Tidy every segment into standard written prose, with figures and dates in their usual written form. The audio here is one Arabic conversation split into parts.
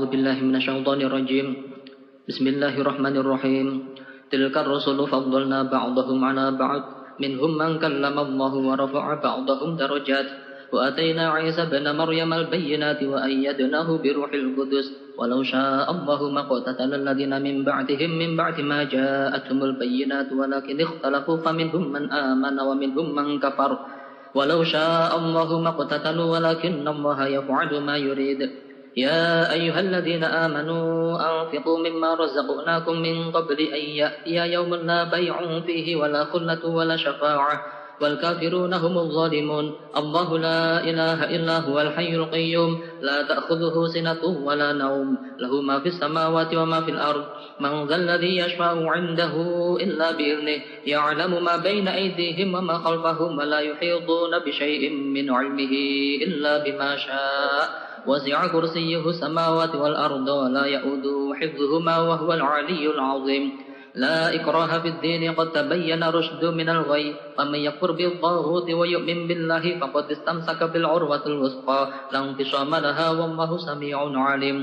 billahi minasyaitonir rajim. Bismillahirrahmanirrahim. Tilkar rusulu faddalna ba'dahum 'ala ba'd minhum man kallama Allah wa rafa'a ba'dahum darajat wa atayna 'Isa ibn Maryam al-bayyinati wa ayyadnahu bi ruhil qudus walau syaa'a Allahu ma qatatala alladhina min ba'dihim min ba'di ma ja'atuhumul bayyinatu walakin ikhtalafu faminhum man amana wa minhum man kafar walau syaa'a Allahu ma qatatalu walakinna Allaha yaf'alu ma yurid. يا أيها الذين آمنوا أنفقوا مما رزقناكم من قبل أن يأتي يوم لا بيع فيه ولا خلة ولا شفاعة والكافرون هم الظالمون الله لا إله إلا هو الحي القيوم لا تأخذه سنة ولا نوم له ما في السماوات وما في الأرض من ذا الذي يشفع عنده إلا بإذنه يعلم ما بين أيديهم وما خلفهم ولا يحيطون بشيء من علمه إلا بما شاء وسع كرسيه السماوات والأرض ولا يؤوده حفظهما وهو العلي العظيم لا إكراه في الدين قد تبين رشد من الغي فمن يكفر بالطاغوت ويؤمن بالله فقد استمسك بالعروة الوثقى لا انفصام لها والله سميع عليم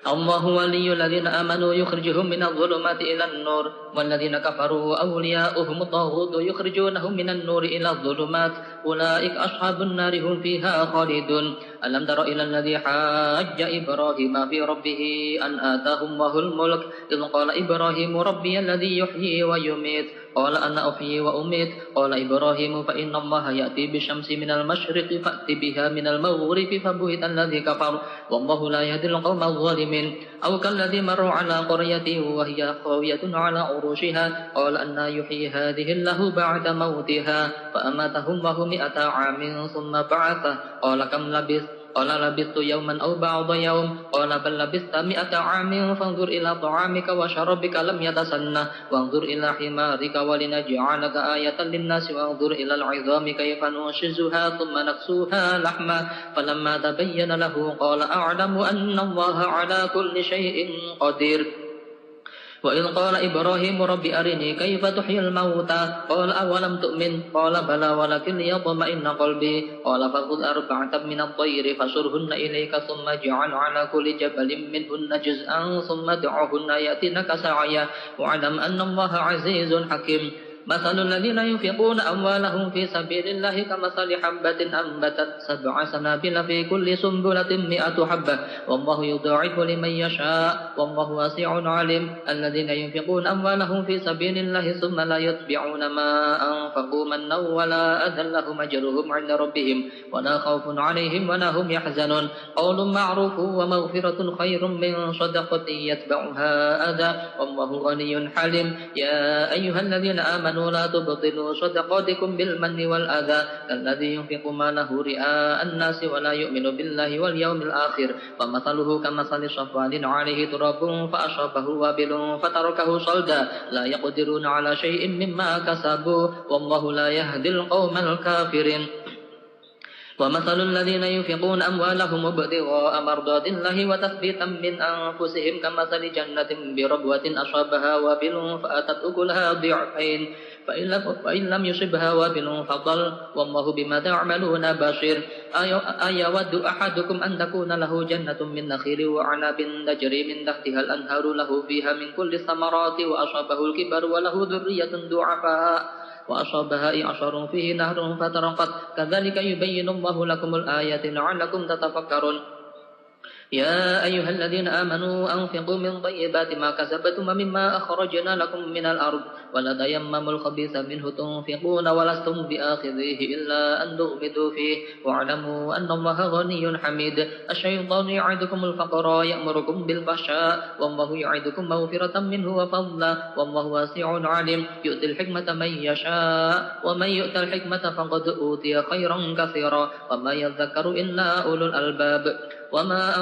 الله ولي الذين آمنوا يخرجهم من الظلمات إلى النور والذين كفروا أولياؤهم الطاغوت يخرجونهم من النور إلى الظلمات أولئك أصحاب النار هم فيها خالدون ألم تر إلى الذي حاج إبراهيم في ربه أن آتاه الله الملك إذ قال إبراهيم ربي الذي يحيي ويميت قال أنا أحيي وأميت قال إبراهيم فإن الله يأتي بالشمس من المشرق فأت بها من المغرب فبهت الذي كفر والله لا يهدي القوم الظالمين أو كالذي مر على قرية وهي خاوية على عروشها قال أن يحيي هذه الله بعد موتها فأماته الله 100 عام ثم بعثه قال كم لبثت قال لبثت يوما أو بعض يوم قال بل لبثت 100 عام فانظر إلى طعامك وشرابك لم يتسنه وانظر إلى حمارك ولنجعلك آية للناس وانظر إلى العظام كيف ننشزها ثم نكسوها لحما فلما تبين له قال أعلم أن الله على كل شيء قدير وإذ قال إبراهيم رب أرني كيف تحيي الموتى قال أولم تؤمن قال بلى ولكن ليطمئن قلبي قال فخذ 4 من الطير فصرهن إليك ثم اجعل على كل جبل منهن جزءا ثم ادعهن يأتينك سعيا واعلم أن الله عزيز حكيم مثل الذين ينفقون أموالهم في سبيل الله كمثل حبة أنبتت 7 سنابل في كل سنبلة 100 حبة والله يضاعف لمن يشاء والله واسع عليم الذين ينفقون أموالهم في سبيل الله ثم لا يتبعون ما أنفقوا منا ولا أذى لهم أجرهم عند ربهم ولا خوف عليهم ولا هم يحزنون قول معروف ومغفرة خير من صدقة يتبعها أذى والله غني حليم يا أيها الذين آمنوا لا تبطلوا صدقاتكم بالمن والأذى الذي ينفق ماله رئاء الناس ولا يؤمن بالله واليوم الآخر فمثله كمثل صفوان عليه تراب فأصابه وابل فتركه صلدا لا يقدرون على شيء مما كسبوا والله لا يهدي القوم الكافرين ومثل الذين ينفقون أموالهم ابتغاء مرضات الله وتثبيتا من أنفسهم كمثل جنة بربوة أصابها وابل فأتت أكلها ضعفين فإن لم يصبها وابل فضل والله بما تعملون بصير أيود أحدكم أن تكون له جنة من نخيل وعنب تجري من تحتها الأنهار له فيها من كل الثمرات وأصابه الكبر وله ذرية ضعفاء وأصابها إعصار فيه نهر فترقت كذلك يبين الله لكم الآيات لعلكم تتفكرون يا أيها الذين آمنوا أنفقوا من طيبات ما كسبتم مما أخرجنا لكم من الأرض ولا تيمموا الخبيث منه تنفقون ولستم بآخذيه إلا أن تغمضوا فيه واعلموا أن الله غني حميد الشيطان يعدكم الفقر يأمركم بالفحشاء والله يعدكم مغفرة منه وفضلا والله واسع عليم يؤتي الحكمة من يشاء ومن يؤت الحكمة فقد أوتي خيرا كثيرا وما يذكر إلا أولو الألباب وما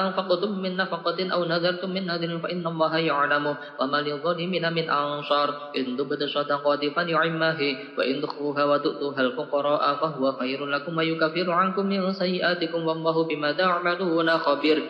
أنفقتم من نفقة أو نذرتم من نذر فإن الله يعلم وما للظالمين من أنصار إن تبدوا الصدقات فنعما هي وإن تخفوها وتؤتوها الفقراء فهو خير لكم ويكفر عنكم من سيئاتكم والله بما تعملون خبير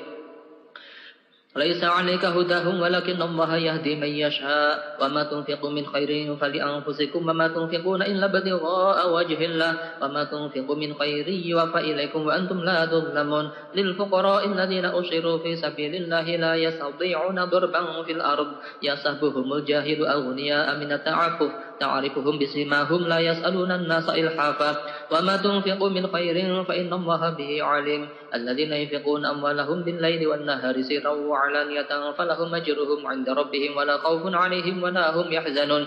ليس عليك هداهم ولكن الله يهدي من يشاء وما تنفقوا من خير فلأنفسكم وما تنفقون إلا ابتغاء وجه الله وما تنفقوا من خير يوفى إليكم وأنتم لا تظلمون للفقراء الذين أسروا في سبيل الله لا يستطيعون ضربا في الأرض يحسبهم الجاهل أغنياء من التعفف تعرفهم بسيماهم لا يسألون الناس إلحافا وما تنفقوا من خير فإن الله به عليم الذين ينفقون أموالهم بالليل والنهار سرا وعلانية فلهم أجرهم عند ربهم ولا خوف عليهم ولا هم يحزنون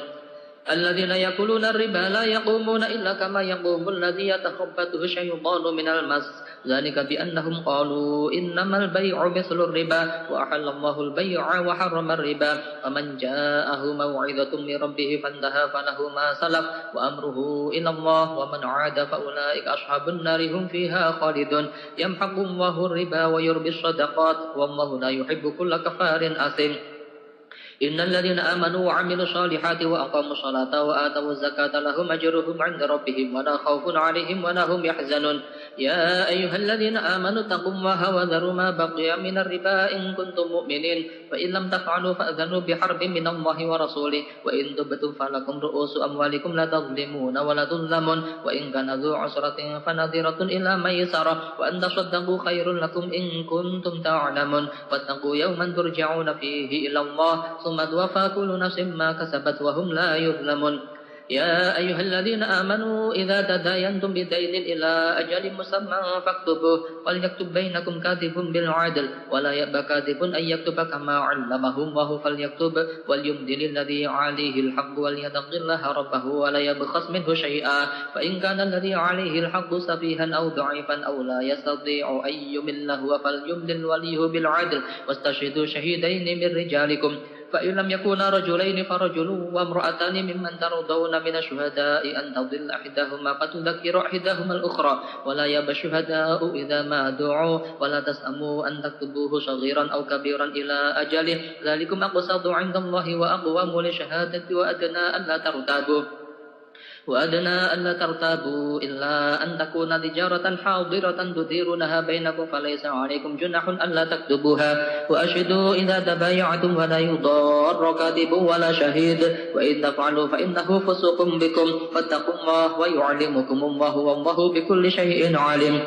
الذين يأكلون الربا لا يقومون إلا كما يقوم الذي يتخبطه الشيطان من المس ذلك بأنهم قالوا إنما البيع مثل الربا وأحل الله البيع وحرم الربا ومن جاءه موعظة من ربه فانتهى فله ما سلف وأمره إلى الله ومن عاد فأولئك أصحاب النار هم فيها خالدون يمحق الله الربا ويربي الصدقات والله لا يحب كل كفار أثيم إن الذين آمنوا وعملوا الصالحات وأقاموا الصلاة وآتوا الزكاة لهم أجرهم عند ربهم ولا خوف عليهم ولا هم يحزنون يا أيها الذين آمنوا اتقوا الله وذروا ما بقي من الربا إن كنتم مؤمنين فإن لم تفعلوا فأذنوا بحرب من الله ورسوله وإن تبتم فلكم رؤوس أموالكم لا تظلمون ولا تظلمون وإن كان ذو عسرة فنظرة إلى ميسرة وأن تصدقوا خير لكم إن كنتم تعلمون واتقوا يوما ترجعون فيه إلى الله ثم توفى كل نفس ما كسبت وهم لا يظلمون يا أيها الذين آمنوا إذا تداينتم بدين إلى أجل مسمى فاكتبوه وليكتب بينكم كاتب بالعدل ولا يأبى كاتب أن يكتب كما علمه الله فليكتب وليمدل الذي عليه الحق وليتق الله ربه ولا يبخس منه شيئا فإن كان الذي عليه الحق سفيها أو ضعيفا أو لا يستطيع أن يمل هو فليمدل وليه بالعدل واستشهدوا شهيدين من رجالكم فإن لم يكونا رجلين فرجل وامرأتان ممن ترضون من الشهداء أن تضل إحداهما فتذكر إحداهما الأخرى ولا يأبى الشهداء إذا ما دعوا ولا تسأموا أن تكتبوه صغيرا أو كبيرا إلى أجله ذلكم أقسط عند الله وأقوم للشهادة وأدنى ألا ترتابوا إلا أن تكون تجارة حاضرة تديرونها بينكم فليس عليكم جناح ألا تكتبوها وأشهدوا إذا تبايعتم ولا يضار كاتب ولا شهيد وإن تفعلوا فإنه فسوق بكم فاتقوا الله ويعلمكم الله والله بكل شيء عليم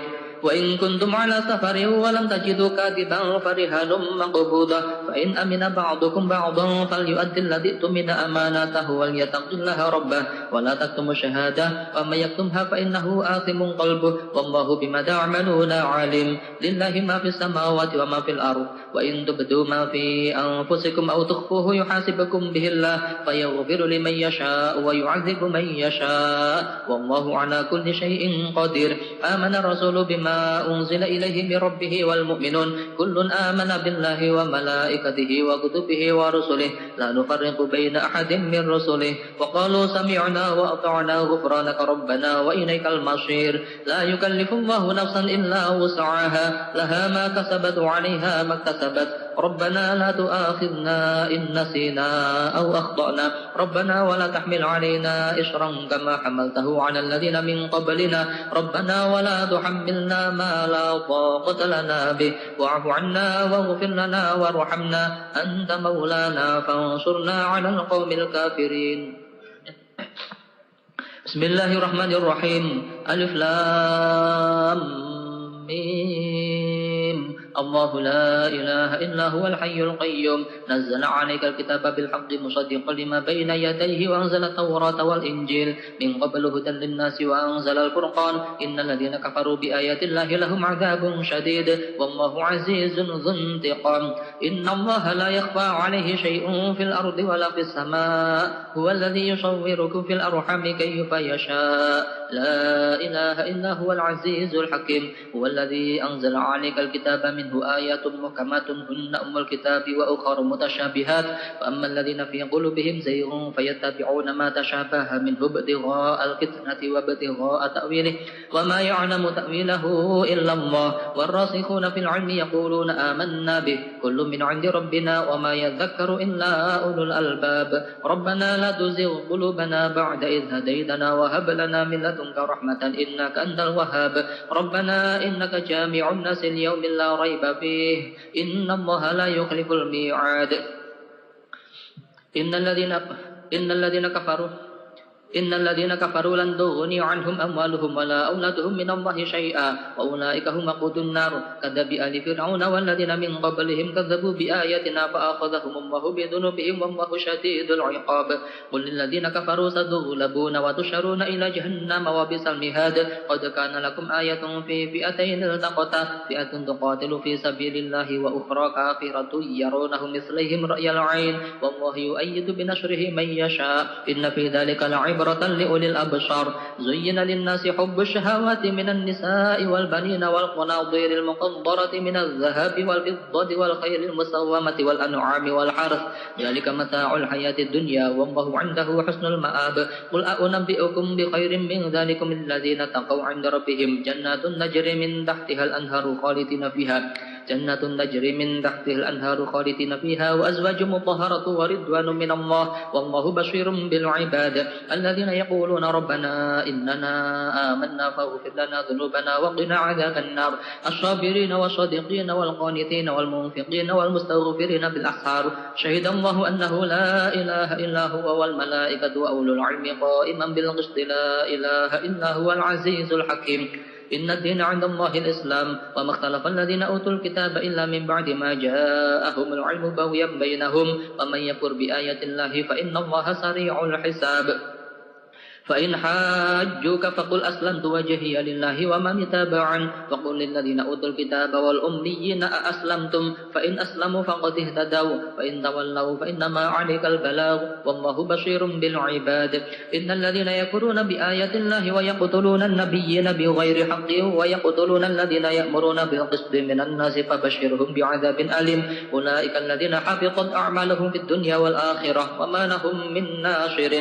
وإن كنتم على سفر ولم تجدوا كاتبا فرهان مقبوضة فإن أمن بعضكم بعضا فليؤدي الذي اؤتمن أمانته وليتق الله ربه ولا تكتموا الشهادة ومن يكتمها فإنه آثم قلبه والله بما تعملون عليم لله ما في السماوات وما في الأرض وإن تبدوا ما في أنفسكم أو تخفوه يحاسبكم به الله فيغفر لمن يشاء ويعذب من يشاء والله على كل شيء قدير آمن الرسول بما أنزل إليه من ربه والمؤمنون كل آمن بالله وملائكته وكتبه ورسله لا نفرق بين أحد من رسله وقالوا سمعنا وأطعنا غفرانك ربنا وإليك المصير لا يكلف الله نفسا إلا وسعها لها ما كسبت وعليها ما اكتسبت ربنا لا تؤاخذنا إن نسينا أو أخطأنا ربنا ولا تحمل علينا إصرا كما حملته على الذين من قبلنا ربنا ولا تحملنا ما لا طاقة لنا به واعف عنا واغفر لنا وارحمنا أنت مولانا فانصرنا على القوم الكافرين بسم الله الرحمن الرحيم ألف لام ميم الله لا إله إلا هو الحي القيوم نزل عليك الكتاب بالحق مصدقا لما بين يديه وأنزل التوراة والإنجيل من قبل هدى للناس وأنزل الفرقان إن الذين كفروا بآيات الله لهم عذاب شديد والله عزيز ذو انتقام إن الله لا يخفى عليه شيء في الأرض ولا في السماء هو الذي يصوركم في الأرحام كيف يشاء لا إله إلا هو العزيز الحكيم هو الذي أنزل عليك الكتاب من منه آيات محكمات هن أم الكتاب وأخر متشابهات فأما الذين في قلوبهم زيغ فيتبعون ما تشابه منه ابتغاء الفتنة وابتغاء تأويله وما يعلم تأويله إلا الله والراسخون في العلم يقولون آمنا به كل من عند ربنا وما يذكر إلا أولو الألباب ربنا لا تزغ قلوبنا بعد إذ هديتنا وهب لنا من لدنك رحمة إنك أنت الوهاب ربنا إنك جامع الناس اليوم لا ريب فيه إن الله لا يخلف الميعاد إن الذين كفروا لن تغني عنهم أموالهم ولا أولادهم من الله شيئا وأولئك هم وقود النار كذب آل فرعون والذين من قبلهم كذبوا بآياتنا فأخذهم الله بذنوبهم والله شديد العقاب قل للذين كفروا ستغلبون وتشرون إلى جهنم وبئس المهاد قد كان لكم آية في فئتين التقتا فئة تقاتل في سبيل الله وأخرى كافرة يرونهم مثليهم رأي العين والله يؤيد بنصره من يشاء إن في ذلك لعبرة لأولي الأبصار زين للناس حب الشهوات من النساء والبنين والقناطير المقنطرة من الذهب والفضة والخيل المسومة والأنعام والحرث ذلك متاع الحياة الدنيا والله عنده حسن المآب قل أنبئكم بخير من ذلكم الذين تقوا عند ربهم جنات نجري من تحتها الأنهار خالدين فيها وأزواج مطهرة ورضوان من الله والله بشير بالعباد الذين يقولون ربنا إننا آمنا فاغفر لنا ذنوبنا وقنا عذاب النار الصابرين والصادقين والقانتين والمنفقين والمستغفرين بالأسحار شهد الله أنه لا إله إلا هو والملائكة وأولو العلم قائما بالقسط لا إله إلا هو العزيز الحكيم إن الدين عند الله الإسلام وما اختلف الذين أوتوا الكتاب إلا من بعد ما جاءهم العلم بغيا بينهم ومن يكفر بآيات الله فإن الله سريع الحساب فإن حاجوك فقل أسلمت وجهي لله ومن تابعني فقل للذين أوتوا الكتاب والأميين أأسلمتم فإن أسلموا فقد اهتدوا فإن تولوا فإنما عليك البلاغ والله بشير بالعباد إن الذين يكفرون بآيات الله ويقتلون النبيين بغير حق ويقتلون الذين يأمرون بالقسط من الناس فبشرهم بعذاب أليم أولئك الذين حبطت أعمالهم في الدنيا والآخرة وما لهم من ناصر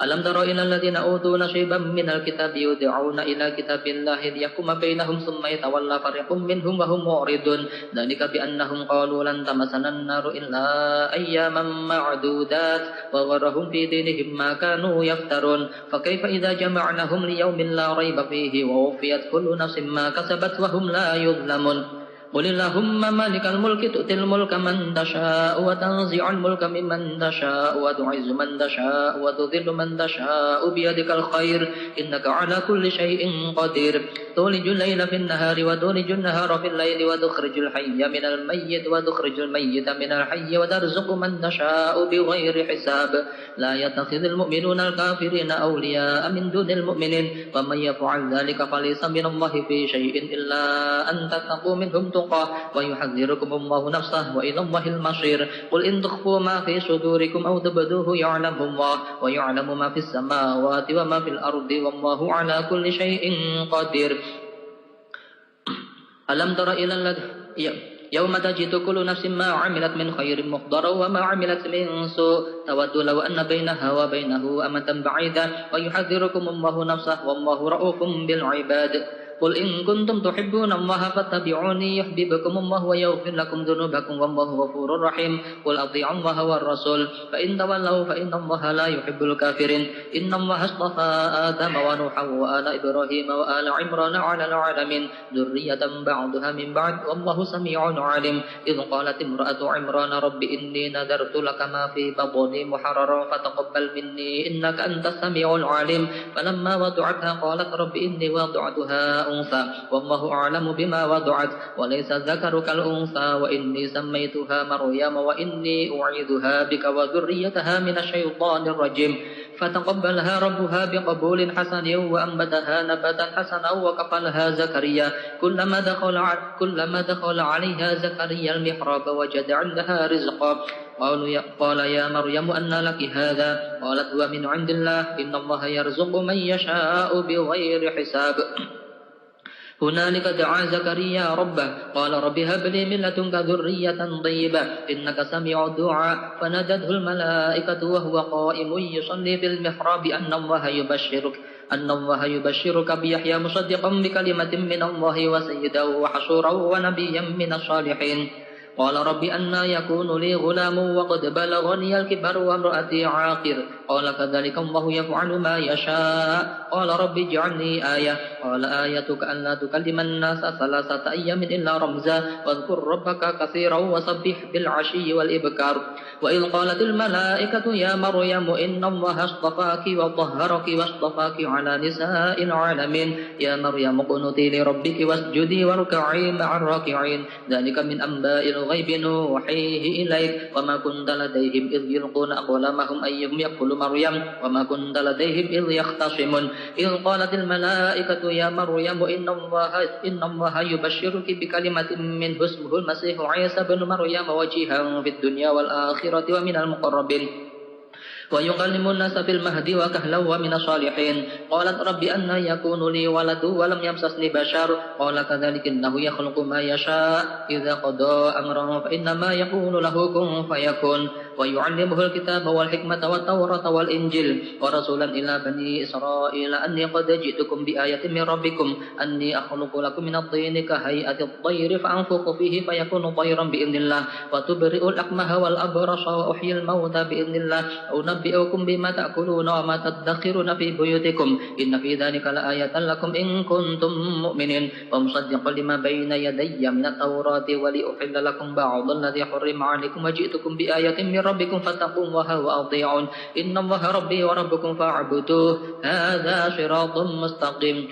ألم تر إلى الذين أوتوا نصيبا من الكتاب يدعون إلى كتاب الله ليحكم بينهم ثم يتولى فريق منهم وهم معرضون ذلك بأنهم قالوا لن تمسنا النار إلا أياما معدودات وغرهم في دينهم ما كانوا يفترون فكيف إذا جمعناهم ليوم لا ريب فيه ووفيت كل نفس ما كسبت وهم لا يظلمون قل اللهم مالك الملك تؤتي الملك من تشاء وتنزع الملك ممن تشاء وتعز من تشاء وتذل من تشاء بيدك الخير إنك على كل شيء قدير تولج الليل في النهار وتولج النهار في الليل وتخرج الحي من الميت وتخرج الميت من الحي وترزق من تشاء بغير حساب لا يتخذ المؤمنون الكافرين أولياء من دون المؤمنين ومن يفعل ذلك فليس من الله في شيء إلا أن تتقوا منهم ويحذركم الله نفسه وإلى الله المصير قل إن تخفوا ما في صدوركم أو تبدوه يعلمه الله ويعلم ما في السماوات وما في الأرض والله على كل شيء قدير ألم تر إلى يوم تجد كل نفس ما عملت من خير محضرا وما عملت من سوء تود لو أن بينها وبينه أمدا بعيدا ويحذركم الله نفسه والله رؤوف بالعباد قل إن كنتم تحبون الله فاتبعوني يحببكم الله ويغفر لكم ذنوبكم والله غفور رحيم قل أطيعوا الله والرسول فإن تولوا فإن الله لا يحب الكافرين إن الله اصطفى آدم ونوحا وآل إبراهيم وآل عمران على العالمين ذرية بعضها من بعد والله سميع عليم إذ قالت امرأة عمران رب إني نذرت لك ما في بطني محررا فتقبل مني إنك أنت السميع العليم فلما وضعتها قالت رب إني وضعتها أنثى والله أعلم بما وضعت وليس الذكر كالأنثى وإني سميتها مريم وإني أعيذها بك وذريتها من الشيطان الرجيم فتقبلها ربها بقبول حسن وأنبتها نباتا حسنا وكفلها زكريا كلما دخل عليها زكريا المحراب وجد عندها رزقا قال يا مريم أنى لك هذا قالت هو من عند الله إن الله يرزق من يشاء بغير حساب هنالك دعا زكريا ربه قال رب هب لي من لدنك ذرية طيبة إنك سميع الدعاء فنادته الملائكة وهو قائم يصلي في المحراب أن الله يبشرك بيحيى مصدقا بكلمة من الله وسيدا وحصورا ونبيا من الصالحين قال رب أنى يكون لي غلام وقد بلغني الكبر وامرأتي عاقر قال كذلك الله يفعل ما يشاء قال رب اجعلني آية قال آيتك ألا تكلم الناس 3 أيام إلا رمزا واذكر ربك كثيرا وسبح بالعشي والإبكار وإذ قالت الملائكة يا مريم إن الله اصطفاك وطهرك واصطفاك على نساء العالمين يا مريم اقنتي لربك واسجدي واركعي مع الراكعين ذلك من أنباء الغيب نوحيه إليك وما كنت لديهم إذ يلقون أقلامهم أيهم يقتل مريم وما كنت لديهم إذ يختصمون إذ قالت الملائكة يا مريم إن الله يبشرك بكلمة منه اسمه المسيح عيسى بن مريم وجيها في الدنيا والآخرة ومن المقربين ويكلم الناس في المهد وكهلا ومن الصالحين قالت رب أنى يكون لي ولد ولم يمسسني بشر قال كذلك إنه يخلق ما يشاء إذا قضى أمرا فإنما يقول له كن فيكون ويعلمه الكتاب والحكمة والتوراة والإنجيل ورسولا إلى بني إسرائيل أني قد جئتكم بآية من ربكم أني أخلق لكم من الطين كهيئة الطير فأنفخ فيه فيكون طيرا بإذن الله وتبرئ الأكمه والأبرص وأحيي الموتى بإذن الله أنبئكم بما تأكلون وما تدخرون في بيوتكم إن في ذلك لآية لكم إن كنتم مؤمنين ومصدقا لما بين يدي من التوراة ولأحل لكم بعض الذي حرم عليكم وجئتكم بآية من ربكم فاتقوا الله وأطيعون إن الله ربي وربكم فاعبدوه هذا صراط مستقيم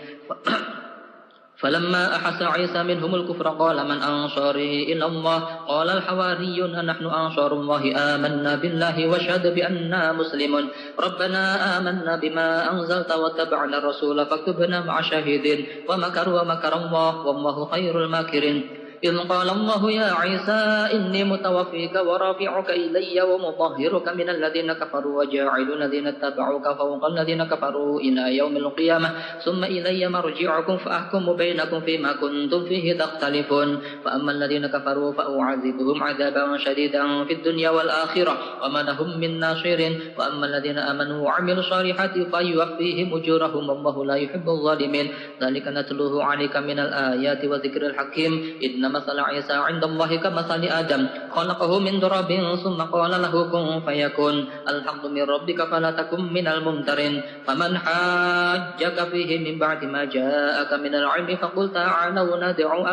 فلما أحس عيسى منهم الكفر قال من أنصاري إلى الله قال الحواريون نحن أنصار الله آمنا بالله واشهد بأننا مسلمون ربنا آمنا بما أنزلت واتبعنا الرسول فاكتبنا مع شاهدين ومكروا ومكر الله والله خير الماكرين إذ قال الله يا عيسى إني متوفيك ورافعك إلي ومطهرك من الذين كفروا وجاعل الذين اتبعوك فوق الذين كفروا إلى يوم القيامة ثم إلي مرجعكم فأحكم بينكم فيما كنتم فيه تختلفون فأما الذين كفروا فأعذبهم عذابا شديدا في الدنيا والآخرة وما لهم من ناصر وأما الذين آمنوا وعملوا الصالحات فيوفيهم أجورهم والله لا يحب الظالمين ذلك نتلوه عليك من الآيات وذكر الحكيم إن مثل عيسى عند الله كمثل آدم خلقه من تراب ثم قال له كن فيكون الحق من ربك فلا تكن من الممترين فمن حاجك فيه من بعد ما جاءك من العلم فقل تعالوا ندعو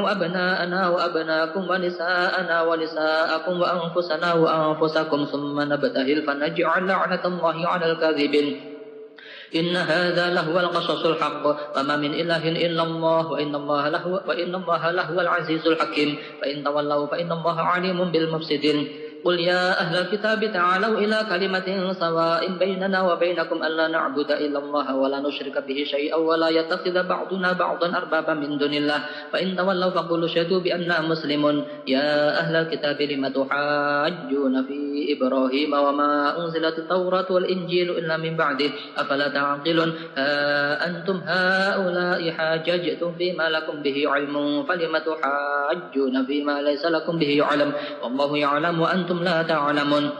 أبناءنا وأبناءكم ونساءنا ونساءكم وأنفسنا وأنفسكم ثم نبتهل فنجعل لعنة الله على الكاذبين إن هذا لهو القصص الحق وما من إله إلا الله وإن الله لهو العزيز الحكيم فإن تولوا فإن الله عليم بالمفسدين قل يا أهل الكتاب تعالوا إلى كلمة سواء بيننا وبينكم ألا نعبد إلا الله ولا نشرك به شيئا ولا يتخذ بعضنا بعضا أربابا من دون الله فإن تولوا فقولوا اشهدوا بأننا مسلمون يا أهل الكتاب لم تحاجون في إبراهيم وما أنزلت التوراة والإنجيل إلا من بعده أفلا تعقلون أنتم هؤلاء حاججتم فيما لكم به علم فلم تحاجون فيما ليس لكم به علم والله يعلم وأنتم لا تعلمون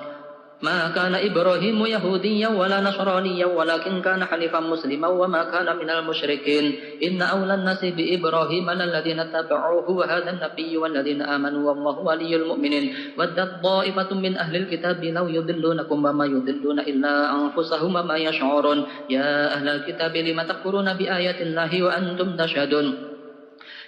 ما كان إبراهيم يهوديا ولا نصرانيا ولكن كان حنيفا مسلما وما كان من المشركين إن أولى الناس بإبراهيم للذين اتبعوه وهذا النبي والذين آمنوا والله ولي المؤمنين ودت طائفة من أهل الكتاب لو يضلونكم وما يضلون إلا أنفسهم وما يشعرون يا أهل الكتاب لم تكفرون بآيات الله وأنتم تشهدون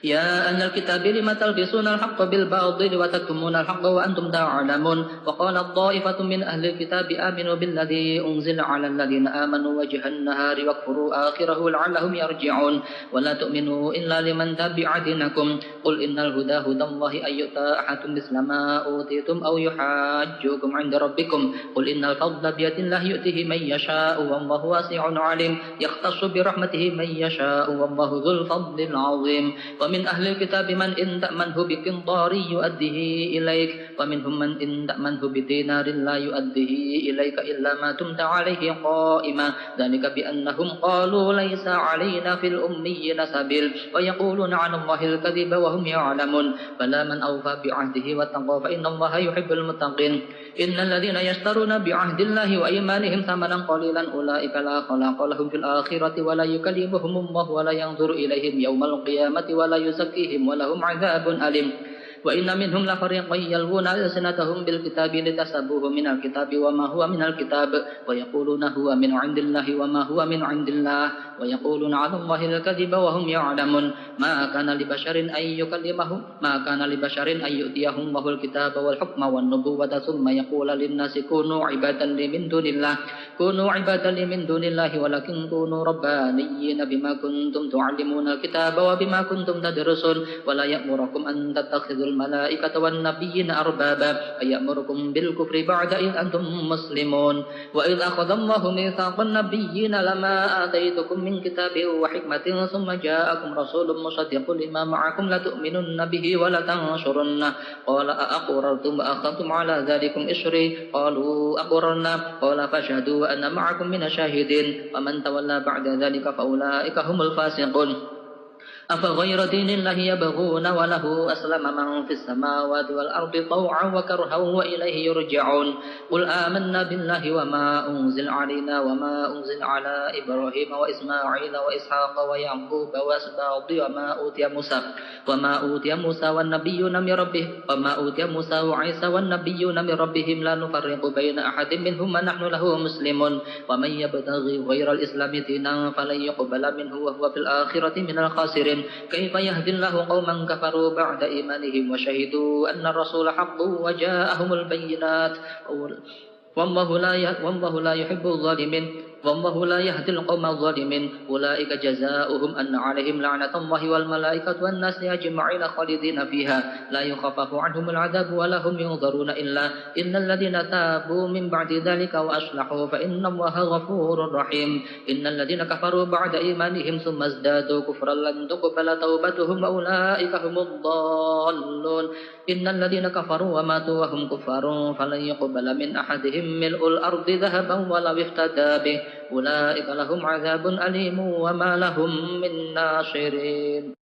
يا أهل الكتاب لم تلبسون الحق بالباطل وتكتمون الحق وأنتم تعلمون وقال الطائفة من أهل الكتاب آمنوا بالذي أنزل على الذين آمنوا وجه النهار واكفروا آخره لعلهم يرجعون ولا تؤمنوا إلا لمن تبع دينكم قل إن الهدى هدى الله أن يؤتى أحد مثل ما أوتيتم أو يحاجوكم عند ربكم قل إن الفضل بيد الله يؤتيه من يشاء والله واسع عليم يختص برحمته من يشاء والله ذو الفضل العظيم ومن أهل الكتاب من إن تأمنه بقنطار يؤديه إليك ومنهم من إن تأمنه بدينار لا يؤديه إليك إلا ما دمت عليه قائما ذلك بأنهم قالوا ليس علينا في الأميين سبيل ويقولون على الله الكذب وهم يعلمون بلى من أوفى بعهده واتقى فإن الله يحب المتقين إن الذين يشترون بعهد الله وأيمانهم ثمنا قليلا أولئك لا خلاق لهم في الآخرة ولا يكلمهم الله ولا ينظر إليهم يوم القيامة ولا يزكيهم ولهم عذاب أليم وإن منهم لفريقا يلوون ألسنتهم بالكتاب لتحسبوه من الكتاب وما هو من الكتاب ويقولون هو من عند الله وما هو من عند الله ويقولون على الله الكذب وهم يعلمون ما كان لبشر أن يؤتيه الله الكتاب والحكم والنبوة ثم يقول للناس كونوا عبادا لي من دون الله ولكن كونوا ربانيين بما كنتم تعلمون الكتاب وبما كنتم تدرسون ولا يأمركم أن تتخذوا الملائكة والنبيين أربابا أيأمركم بالكفر بعد إذ أنتم مسلمون وإذ أخذ الله ميثاق النبيين لما آتيتكم من كتاب وحكمة ثم جاءكم رسول مصدق لما معكم لتؤمنن به ولتنصرنه قال أأقررتم وأخذتم على ذلكم إصري قالوا أقررنا قال فاشهدوا وأنا معكم من الشاهدين ومن تولى بعد ذلك فأولئك هم الفاسقون أفغير دين الله يبغون وله أسلم من في السماوات والأرض طوعا وكرها وإليه يرجعون قل آمنا بالله وما أنزل علينا وما أنزل على إبراهيم وإسماعيل وإسحاق ويعقوب وأسباط وما أوتي موسى والنبيون من ربه وما أوتي موسى وعيسى والنبيون من ربهم لا نفرق بين أحد منهم ونحن له مسلمون ومن يبتغي غير الإسلام دينا فلن يقبل منه وهو في الآخرة من الخاسرين كيف يهدي الله قوما كفروا بعد إيمانهم وشهدوا أن الرسول حق وجاءهم البينات والله لا يحب الظالمين والله لا يهدي القوم الظالمين أولئك جزاؤهم أن عليهم لعنة الله والملائكة والناس أجمعين خالدين فيها لا يخفف عنهم العذاب ولا هم ينظرون إلا إن الذين تابوا من بعد ذلك وأصلحوا فإن الله غفور رحيم إن الذين كفروا بعد إيمانهم ثم ازدادوا كفرا لن تقبل توبتهم أولئك هم الضالون إن الذين كفروا وماتوا وهم كفار فلن يقبل من أحدهم ملء الأرض ذهبا ولو افتدى به أولئك لهم عذاب أليم وما لهم من ناصرين